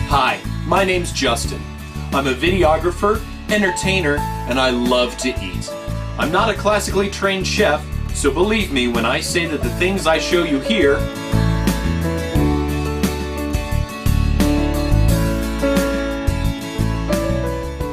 Hi, my name's Justin. I'm a videographer, entertainer, and I love to eat. I'm not a classically trained chef, so believe me when I say that the things I show you here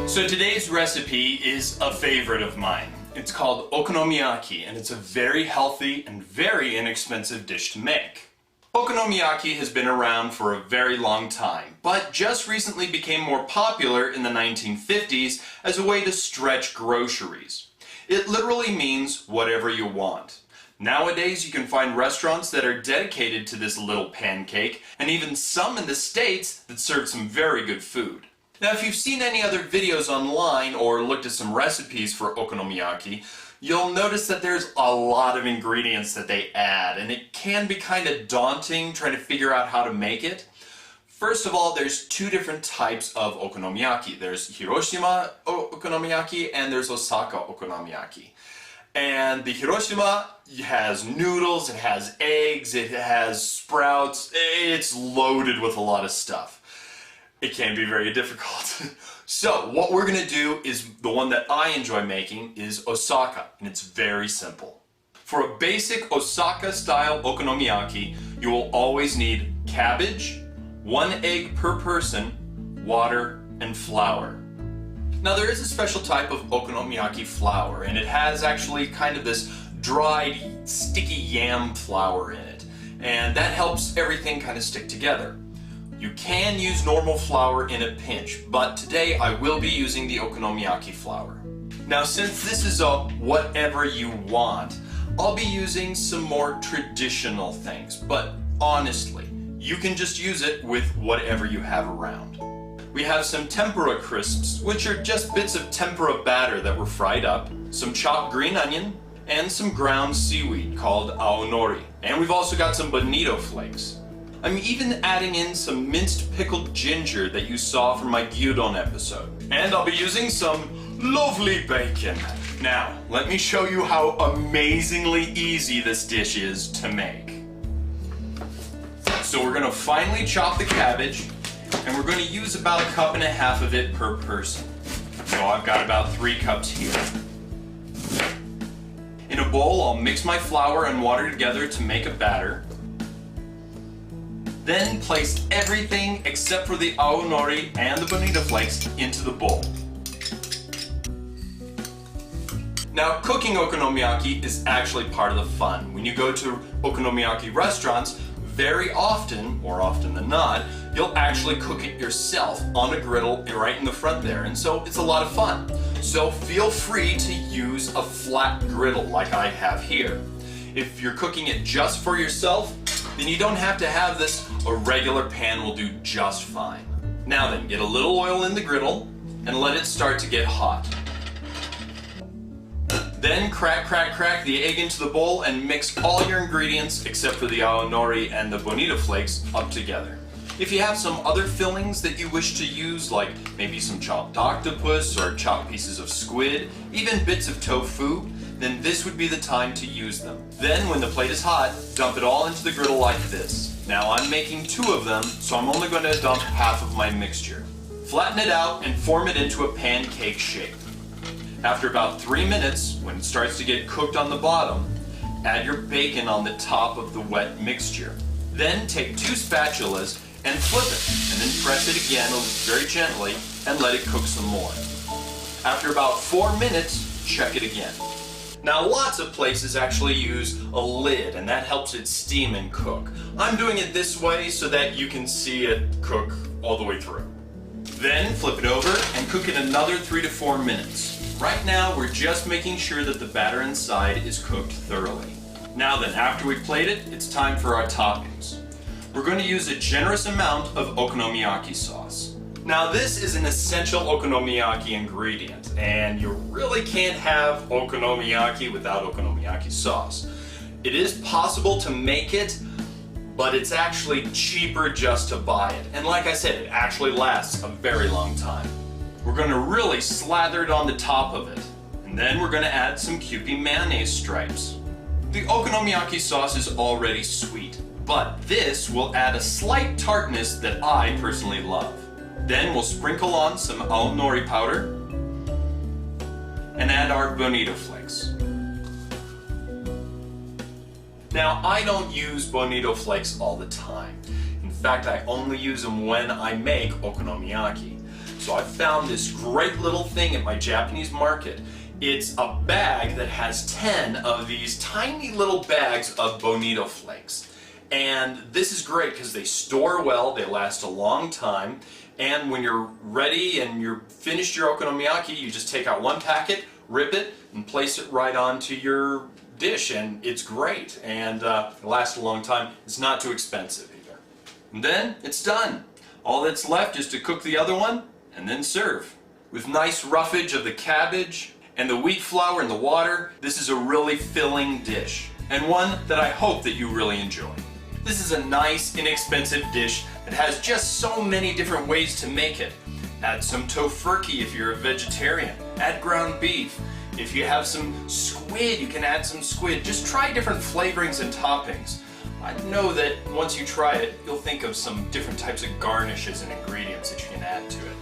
So today's recipe is a favorite of mine. It's called Okonomiyaki, and it's a very healthy and very inexpensive dish to make. Okonomiyaki has been around for a very long time, but just recently became more popular in the 1950s as a way to stretch groceries. It literally means whatever you want. Nowadays you can find restaurants that are dedicated to this little pancake, and even some in the States that serve some very good food. Now, if you've seen any other videos online or looked at some recipes for okonomiyaki, you'll notice that there's a lot of ingredients that they add, and it can be kind of daunting trying to figure out how to make it. First of all, there's two different types of okonomiyaki. There's Hiroshima okonomiyaki and there's Osaka okonomiyaki. And the Hiroshima has noodles, it has eggs, it has sprouts, it's loaded with a lot of stuff. It can be very difficult. So what we're going to do is the one that I enjoy making is Osaka, and it's very simple. For a basic Osaka style okonomiyaki, you will always need cabbage, 1 egg per person, water, and flour. Now there is a special type of okonomiyaki flour, and it has actually kind of this dried, sticky yam flour in it, and that helps everything kind of stick together. You can use normal flour in a pinch, but today I will be using the okonomiyaki flour. Now, since this is a whatever you want, I'll be using some more traditional things, but honestly, you can just use it with whatever you have around. We have some tempura crisps, which are just bits of tempura batter that were fried up, some chopped green onion, and some ground seaweed called aonori. And we've also got some bonito flakes. I'm even adding in some minced pickled ginger that you saw from my gyudon episode. And I'll be using some lovely bacon. Now, let me show you how amazingly easy this dish is to make. So we're gonna finely chop the cabbage, and we're gonna use about 1.5 cups of it per person. So I've got about 3 cups here. In a bowl, I'll mix my flour and water together to make a batter. Then place everything except for the aonori and the bonito flakes into the bowl. Now, cooking okonomiyaki is actually part of the fun. When you go to okonomiyaki restaurants, very often, more often than not, you'll actually cook it yourself on a griddle right in the front there, and so it's a lot of fun. So feel free to use a flat griddle like I have here. If you're cooking it just for yourself, then you don't have to have this. A regular pan will do just fine. Now then, get a little oil in the griddle and let it start to get hot. Then crack the egg into the bowl and mix all your ingredients except for the aonori and the bonito flakes up together. If you have some other fillings that you wish to use, like maybe some chopped octopus or chopped pieces of squid, even bits of tofu, then this would be the time to use them. Then when the plate is hot, dump it all into the griddle like this. Now I'm making 2 of them, so I'm only going to dump half of my mixture. Flatten it out and form it into a pancake shape. After about 3 minutes, when it starts to get cooked on the bottom, add your bacon on the top of the wet mixture. Then take 2 spatulas and flip it, and then press it again very gently and let it cook some more. After about 4 minutes, check it again. Now, lots of places actually use a lid, and that helps it steam and cook. I'm doing it this way so that you can see it cook all the way through. Then flip it over and cook it another 3 to 4 minutes. Right now, we're just making sure that the batter inside is cooked thoroughly. Now then, after we've plated it, it's time for our toppings. We're going to use a generous amount of okonomiyaki sauce. Now, this is an essential okonomiyaki ingredient, and you really can't have okonomiyaki without okonomiyaki sauce. It is possible to make it, but it's actually cheaper just to buy it. And like I said, it actually lasts a very long time. We're going to really slather it on the top of it, and then we're going to add some Kewpie mayonnaise stripes. The okonomiyaki sauce is already sweet, but this will add a slight tartness that I personally love. Then we'll sprinkle on some nori powder and add our bonito flakes. Now, I don't use bonito flakes all the time. In fact, I only use them when I make okonomiyaki. So I found this great little thing at my Japanese market. It's a bag that has 10 of these tiny little bags of bonito flakes. And this is great because they store well, they last a long time, and when you're ready and you're finished your okonomiyaki, you just take out one packet, rip it, and place it right onto your dish, and it's great, and it lasts a long time. It's not too expensive either. And then it's done. All that's left is to cook the other one and then serve. With nice roughage of the cabbage and the wheat flour and the water, this is a really filling dish, and one that I hope that you really enjoy. This is a nice, inexpensive dish that has just so many different ways to make it. Add some tofurkey if you're a vegetarian. Add ground beef. If you have some squid, you can add some squid. Just try different flavorings and toppings. I know that once you try it, you'll think of some different types of garnishes and ingredients that you can add to it.